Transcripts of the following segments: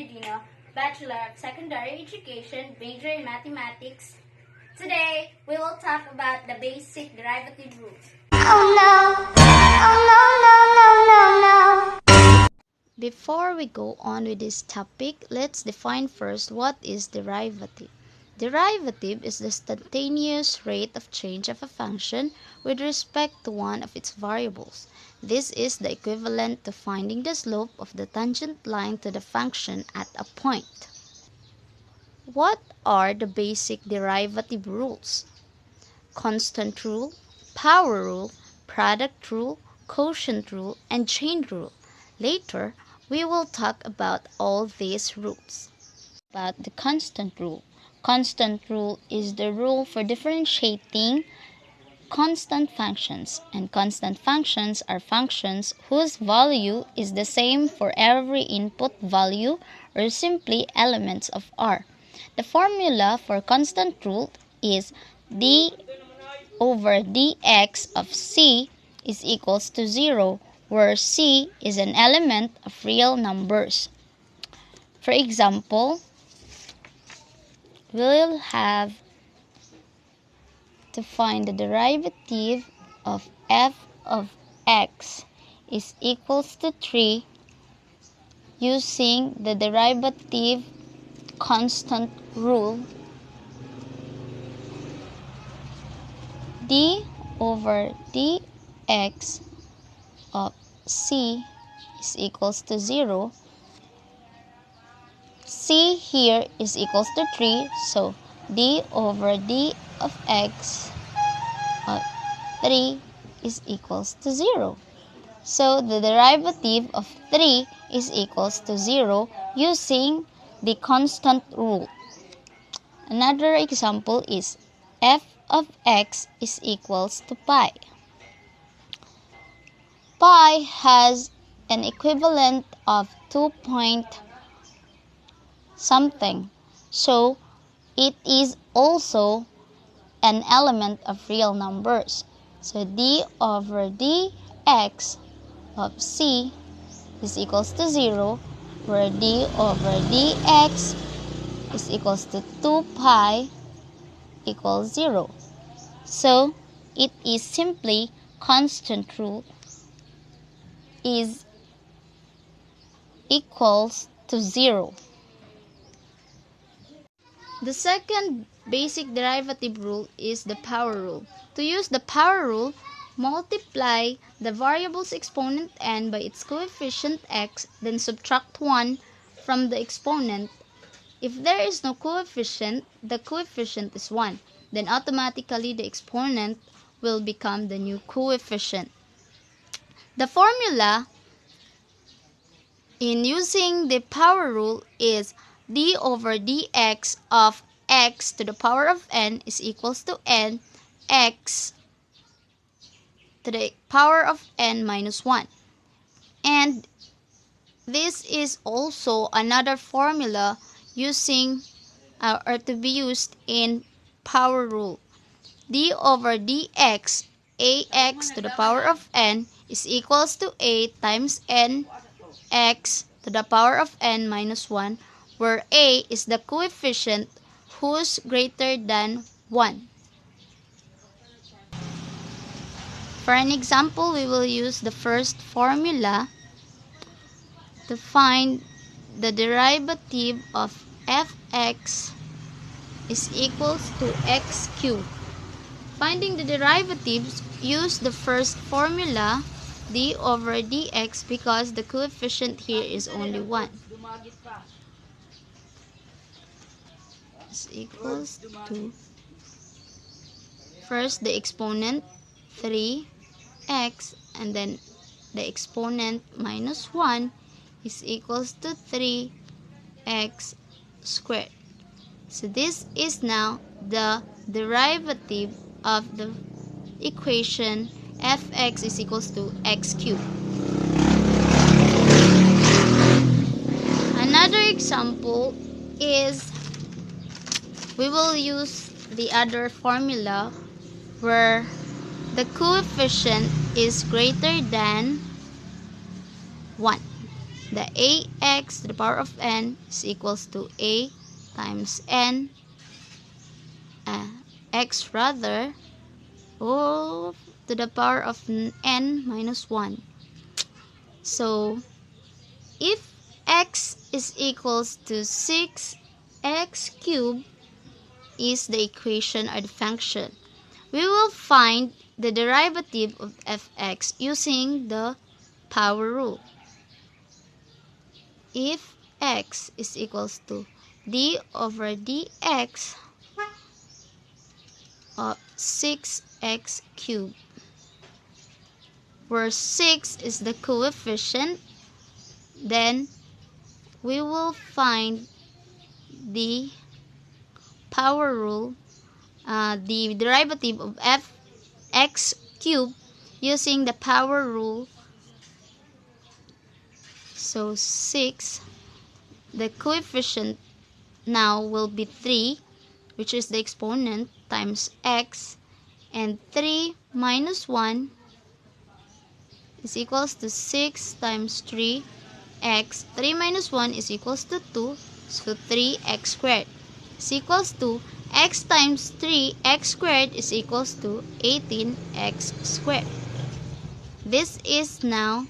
Medina, Bachelor of Secondary Education, major in Mathematics. Today, we will talk about the basic derivative rules. Oh no! Oh no, no, no, no, no! Before we go on with this topic, let's define first what is derivative. Derivative is the instantaneous rate of change of a function with respect to one of its variables. This is the equivalent to finding the slope of the tangent line to the function at a point. What are the basic derivative rules? Constant rule, power rule, product rule, quotient rule, and chain rule. Later, we will talk about all these rules. About the constant rule. Constant rule is the rule for differentiating constant functions, and constant functions are functions whose value is the same for every input value or simply elements of R. The formula for constant rule is d over dx of c is equals to 0, where c is an element of real numbers. For example, we'll have to find the derivative of f of x is equals to 3 using the derivative constant rule. D over dx of c is equals to 0. C here is equals to 3, so d over d of x of 3 is equals to 0. So the derivative of 3 is equals to 0 using the constant rule. Another example is f of x is equals to pi. Pi has an equivalent of 2 point something, so it is also an element of real numbers. So d over dx of c is equals to 0, where d over dx is equals to 2 pi equals 0. So it is simply constant rule is equals to 0. The second basic derivative rule is the power rule. To use the power rule, multiply the variable's exponent n by its coefficient x, then subtract 1 from the exponent. If there is no coefficient, the coefficient is 1. Then automatically the exponent will become the new coefficient. The formula in using the power rule is d over dx of x to the power of n is equals to n x to the power of n minus 1. And this is also another formula using or to be used in power rule. D over dx ax to the power of n is equals to a times n x to the power of n minus 1, where a is the coefficient who's greater than 1. For an example, we will use the first formula to find the derivative of fx is equals to x cubed. Finding the derivatives, use the first formula, d over dx, because the coefficient here is only 1. Is equals to first the exponent 3x, and then the exponent minus 1 is equals to 3x squared. So this is now the derivative of the equation fx is equals to x cubed. Another example is we will use the other formula where the coefficient is greater than 1. the ax to the power of n is equals to a times n x rather all to the power of n minus 1. So if x is equals to 6x cubed is the equation or the function, we will find the derivative of fx using the power rule. If x is equals to d over dx of 6x cubed, where 6 is the coefficient, then we will find the power rule, the derivative of fx cubed using the power rule. So 6, the coefficient now will be 3, which is the exponent, times x, and 3 minus 1 is equals to 6 times 3x. 3 minus 1 is equals to 2, so 3x squared is equals to x times 3x squared is equals to 18x squared. This is now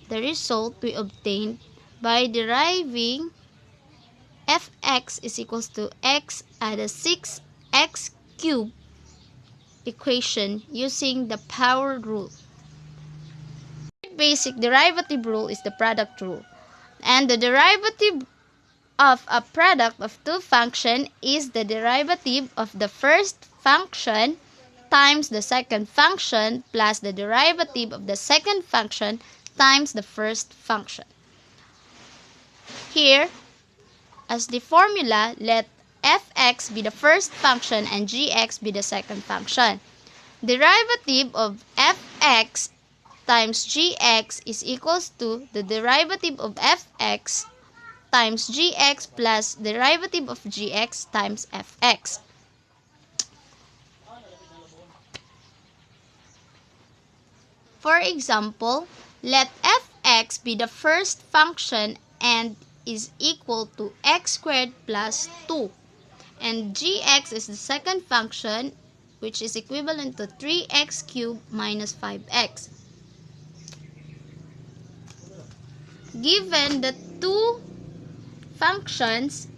the result we obtained by deriving fx is equals to x at a 6x cubed equation using the power rule. The basic derivative rule is the product rule, and the derivative of a product of two functions is the derivative of the first function times the second function plus the derivative of the second function times the first function. Here, as the formula, let fx be the first function and gx be the second function. Derivative of fx times gx is equals to the derivative of fx times gx plus derivative of gx times fx. For example, let fx be the first function and is equal to x squared plus 2, and gx is the second function, which is equivalent to 3x cubed minus 5x. Given the two functions,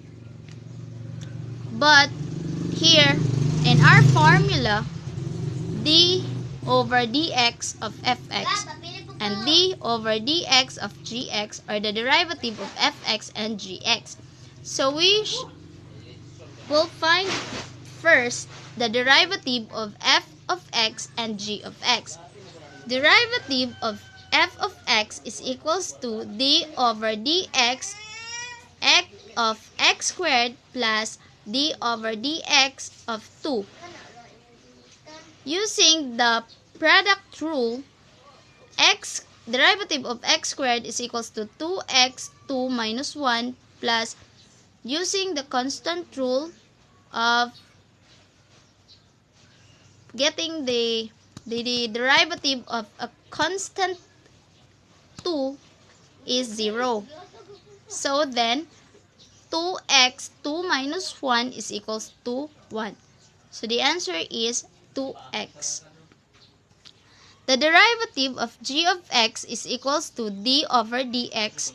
but here in our formula, d over dx of fx and d over dx of gx are the derivative of fx and gx. So we will find first the derivative of f of x and g of x. Derivative of f of x is equals to d over dx of x squared plus d over dx of 2. Using the product rule, x derivative of x squared is equals to 2x2 minus 1 plus, using the constant rule of getting the derivative of a constant 2 is 0. So then 2x2 minus 1 is equals to 1. So the answer is 2x. The derivative of g of x is equals to d over dx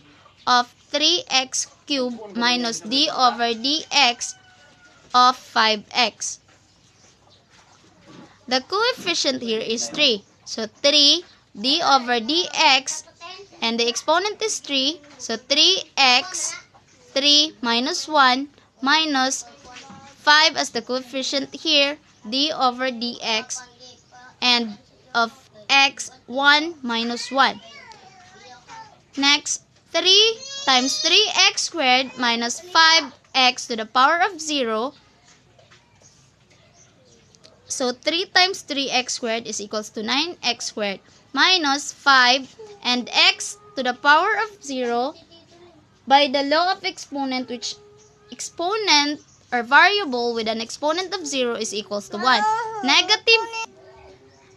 of 3x cubed minus d over dx of 5x. The coefficient here is 3. So 3 d over dx, and the exponent is 3. So 3x, 3 minus 1 minus 5 as the coefficient here, d over dx, and of x, 1 minus 1. Next, 3 times 3x squared minus 5x to the power of 0. So 3 times 3x squared is equals to 9x squared minus 5 and x to the power of 0 by the law of exponent, which exponent or variable with an exponent of 0 is equals to 1. Negative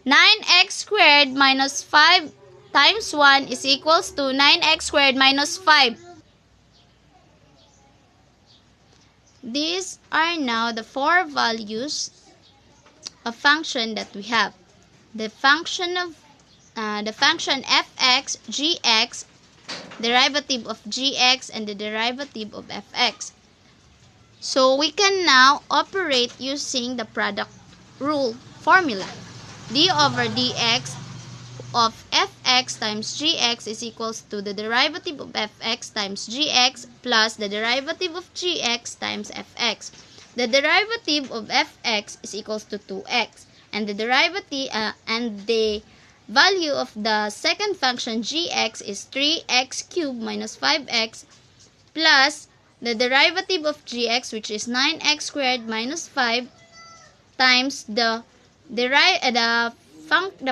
9x squared minus 5 times 1 is equals to 9x squared minus 5. These are now the four values of function that we have. The function fx, gx, derivative of gx, and the derivative of fx. So we can now operate using the product rule formula. D over dx of fx times gx is equals to the derivative of fx times gx plus the derivative of gx times fx. The derivative of fx is equals to 2x, and the derivative and the value of the second function gx is 3x cubed minus 5x plus the derivative of gx, which is 9x squared minus 5, times the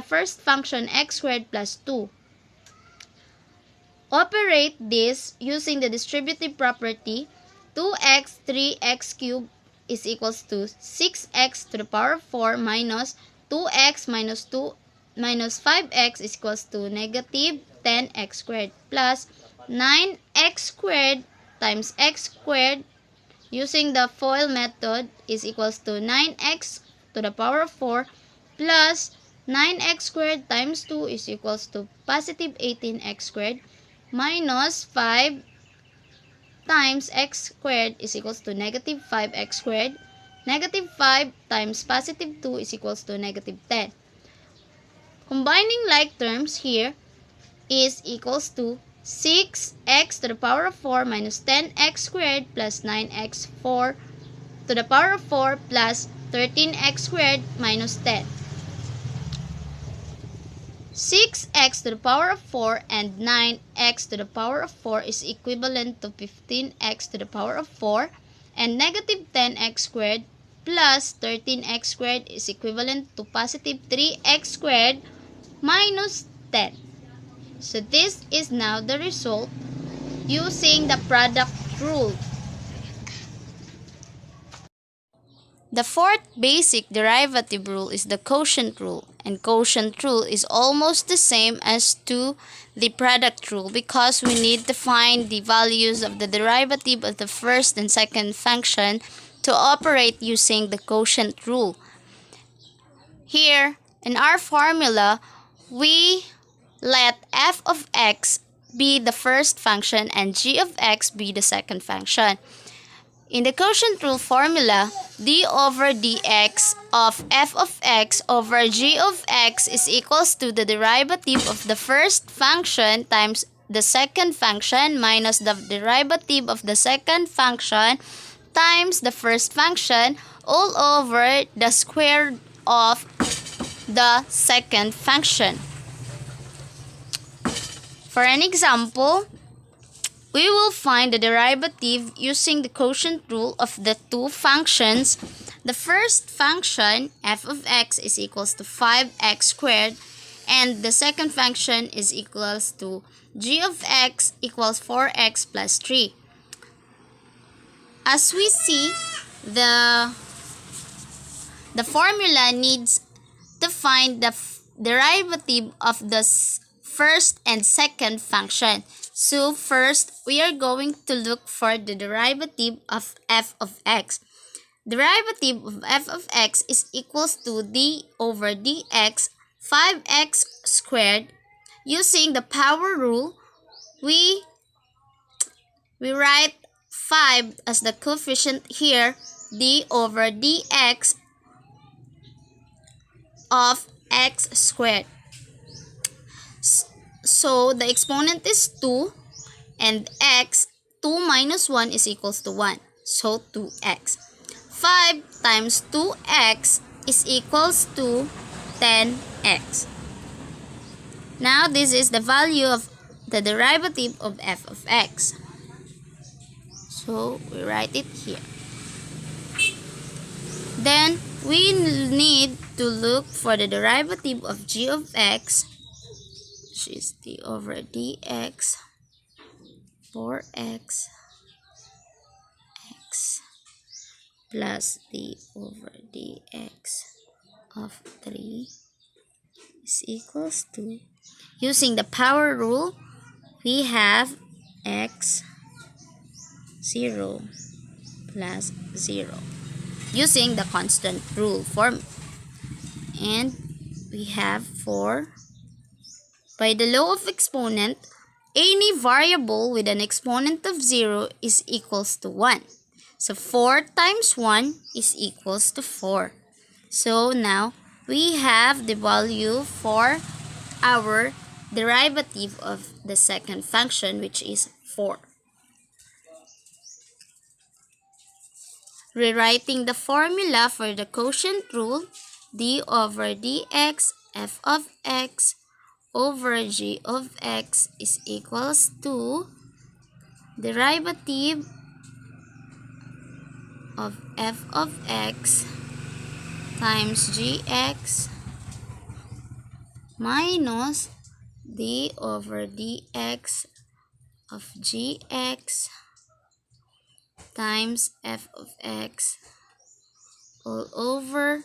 first function x squared plus 2. Operate this using the distributive property. 2x 3x cubed is equals to 6x to the power of 4 minus 2x minus 5x is equals to negative 10x squared plus 9x squared times x squared using the FOIL method is equals to 9x to the power of 4 plus 9x squared times 2 is equals to positive 18x squared minus 5 times x squared is equals to negative 5x squared. Negative 5 times positive 2 is equals to negative 10. Combining like terms here is equals to 6x to the power of 4 minus 10x squared plus 9x 4 to the power of 4 plus 13x squared minus 10. 6x to the power of 4 and 9x to the power of 4 is equivalent to 15x to the power of 4, and negative 10x squared plus 13x squared is equivalent to positive 3x squared minus 10. So this is now the result using the product rule. The fourth basic derivative rule is the quotient rule, and quotient rule is almost the same as to the product rule because we need to find the values of the derivative of the first and second function to operate using the quotient rule. Here, in our formula, we let f of x be the first function and g of x be the second function. In the quotient rule formula, d over dx of f of x over g of x is equals to the derivative of the first function times the second function minus the derivative of the second function times the first function all over the square of the second function. For an example, we will find the derivative using the quotient rule of the two functions. The first function, f of x, is equals to 5x squared, and the second function is equals to g of x equals 4x plus 3. As we see, the formula needs to find the derivative of the first and second function. So first, we are going to look for the derivative of f of x. Derivative of f of x is equals to d over dx 5x squared. Using the power rule, we write 5 as the coefficient here, d over dx of x squared. So the exponent is 2 and x, 2 minus 1 is equals to 1. So 2x. 5 times 2x is equals to 10x. Now this is the value of the derivative of f of x. So we write it here. Then we need to look for the derivative of g of x, which is d over dx 4x x plus d over dx of 3 is equals to Using the power rule, we have x 0 plus 0. Using the constant rule form. And we have 4. By the law of exponent, any variable with an exponent of 0 is equals to 1. So 4 times 1 is equals to 4. So now we have the value for our derivative of the second function, which is 4. Rewriting the formula for the quotient rule, d over dx f of x over g of x is equals to derivative of f of x times gx minus d over dx of gx times f of x all over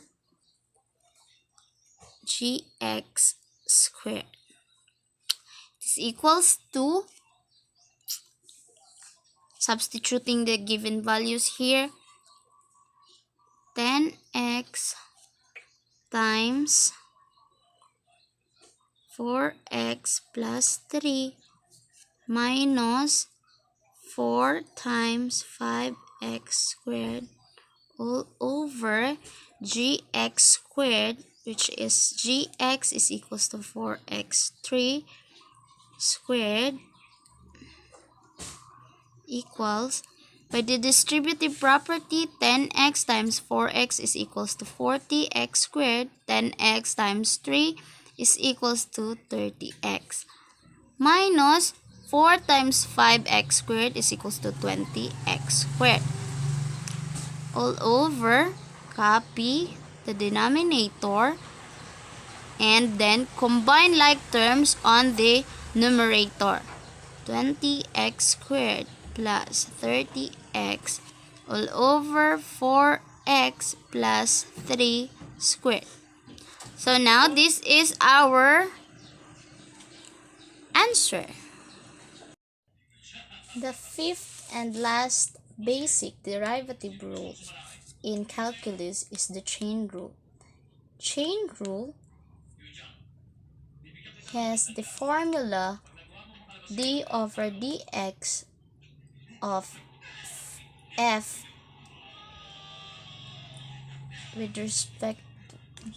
gx squared. This equals to, substituting the given values here, 10x times 4x plus 3 minus 4 times 5x squared all over gx squared, which is gx is equals to 4x3 squared equals, by the distributive property, 10x times 4x is equals to 40x squared. 10x times 3 is equals to 30x. Minus 4 times 5x squared is equals to 20x squared. All over, copy the denominator, and then combine like terms on the numerator. 20x squared plus 30x all over 4x plus 3 squared. So now this is our answer. The fifth and last basic derivative rule in calculus is the chain rule. Chain rule has the formula d over dx of f with respect to,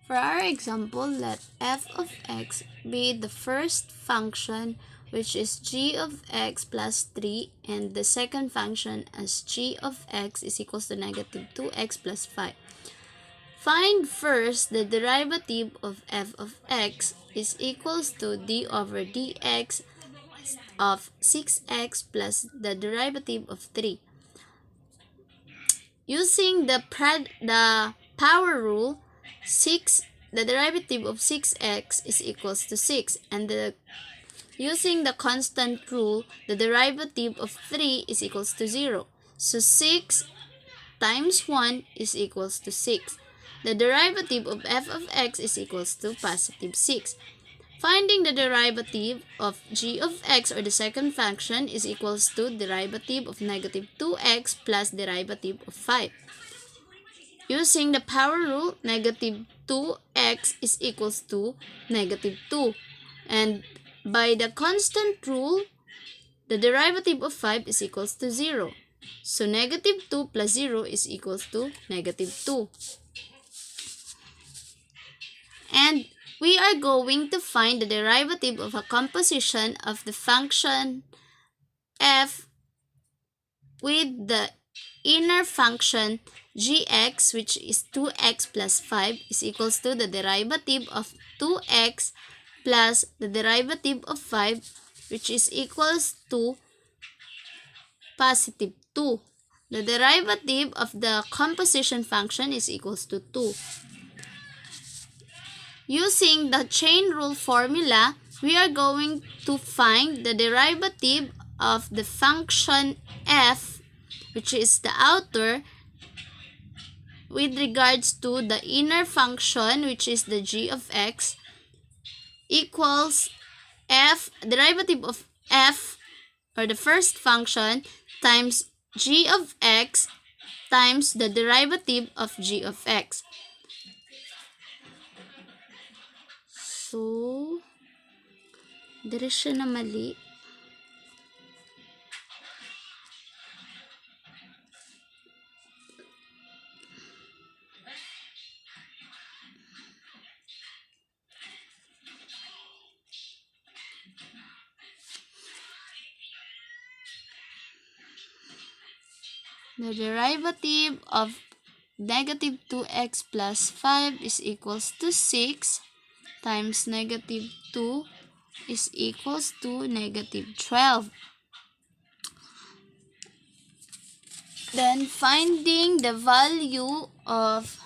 for our example, let f of x be the first function, which is g of x plus 3, and the second function as g of x is equals to negative 2x plus 5. Find first the derivative of f of x is equals to d over dx of 6x plus the derivative of 3. Using the power rule, the derivative of 6x is equals to 6, and using the constant rule, the derivative of 3 is equals to 0. So 6 times 1 is equals to 6. The derivative of f of x is equals to positive 6. Finding the derivative of g of x, or the second function, is equals to derivative of negative 2x plus derivative of 5. Using the power rule, negative 2x is equals to negative 2. And by the constant rule, the derivative of 5 is equals to 0. So negative 2 plus 0 is equals to negative 2. And we are going to find the derivative of a composition of the function f with the inner function gx, which is 2x plus 5, is equals to the derivative of 2x plus the derivative of 5, which is equals to positive 2. The derivative of the composition function is equals to 2. Using the chain rule formula, we are going to find the derivative of the function f, which is the outer, with regards to the inner function, which is the g of x, equals derivative of f, or the first function, times g of x times the derivative of g of x. So, dire siya na mali. The derivative of negative 2x plus 5 is equals to 6 times negative 2 is equals to negative 12. Then finding the value of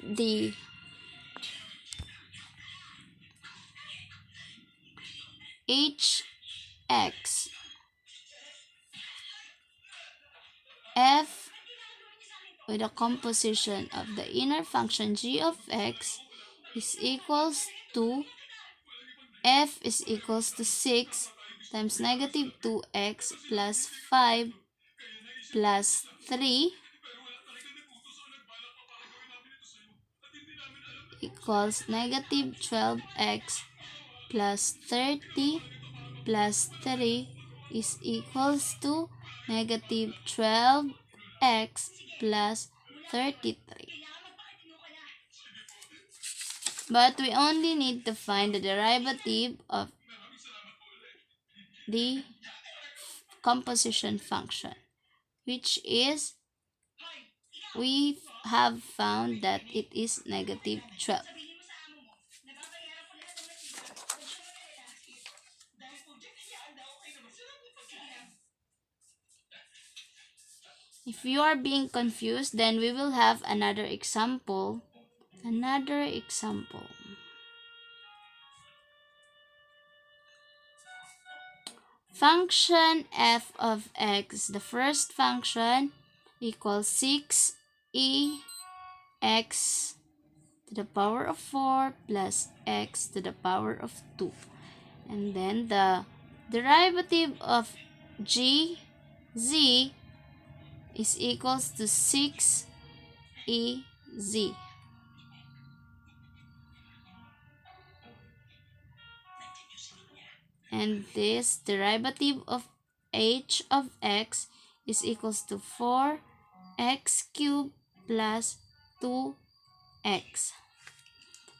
the hx, f with a composition of the inner function g of x is equals to f is equals to 6 times negative 2x plus 5 plus 3 equals negative 12x plus 30 plus 3 is equals to negative 12x plus 33. But we only need to find the derivative of the composition function, which is, we have found that it is negative 12. If you are being confused, then we will have another example. Function f of x, the first function, equals 6e x to the power of 4 plus x to the power of 2. And then the derivative of g, z, is equals to 6ez. And this derivative of h of x is equals to 4x cubed plus 2x.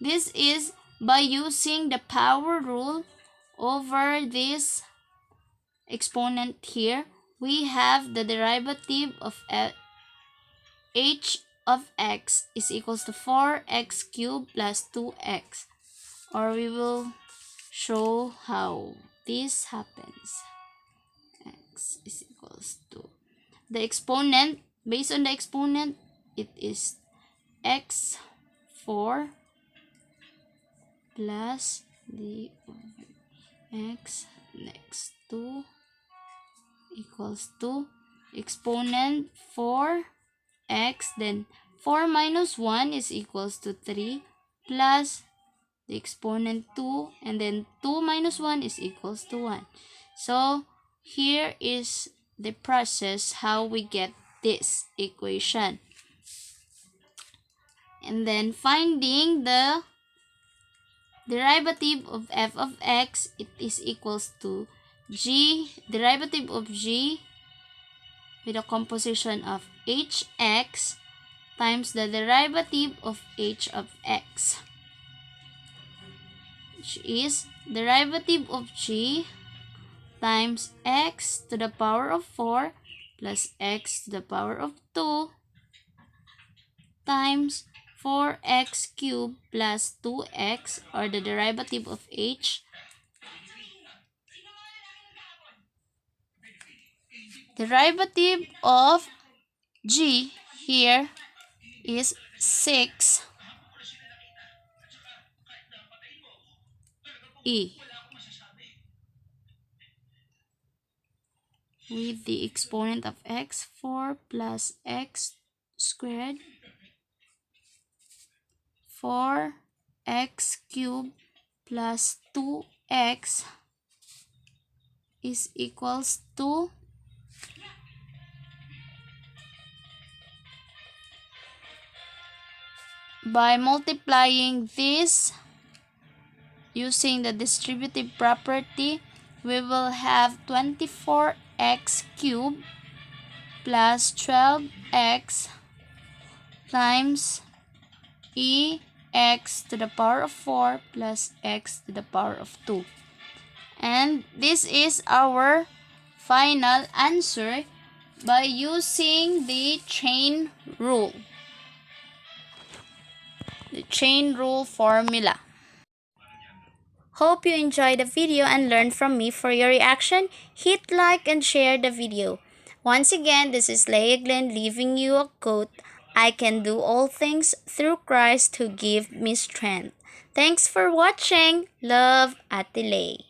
This is by using the power rule over this exponent here. We have the derivative of h of x is equals to 4x cubed plus 2x. Or we will show how this happens. X is equals to the exponent. Based on the exponent, it is x4 plus the x next to equals to exponent 4x, then 4 minus 1 is equals to 3 plus the exponent 2, and then 2 minus 1 is equals to 1. So here is the process how we get this equation. And then finding the derivative of f of x, it is equals to derivative of g with a composition of hx times the derivative of h of x, which is derivative of g times x to the power of 4 plus x to the power of 2 times 4x cubed plus 2x, or the derivative of h. Derivative of g here is 6e with the exponent of x, 4 plus x squared, 4x cubed plus 2x is equals to by multiplying this using the distributive property, we will have 24x cubed plus 12x times x to the power of 4 plus x to the power of 2. And this is our final answer by using the chain rule. The chain rule formula. Hope you enjoyed the video and learned from me. For your reaction, hit like and share the video. Once again, this is Leah Glenn leaving you a quote. I can do all things through Christ who give me strength. Thanks for watching. Love, Ate Lay.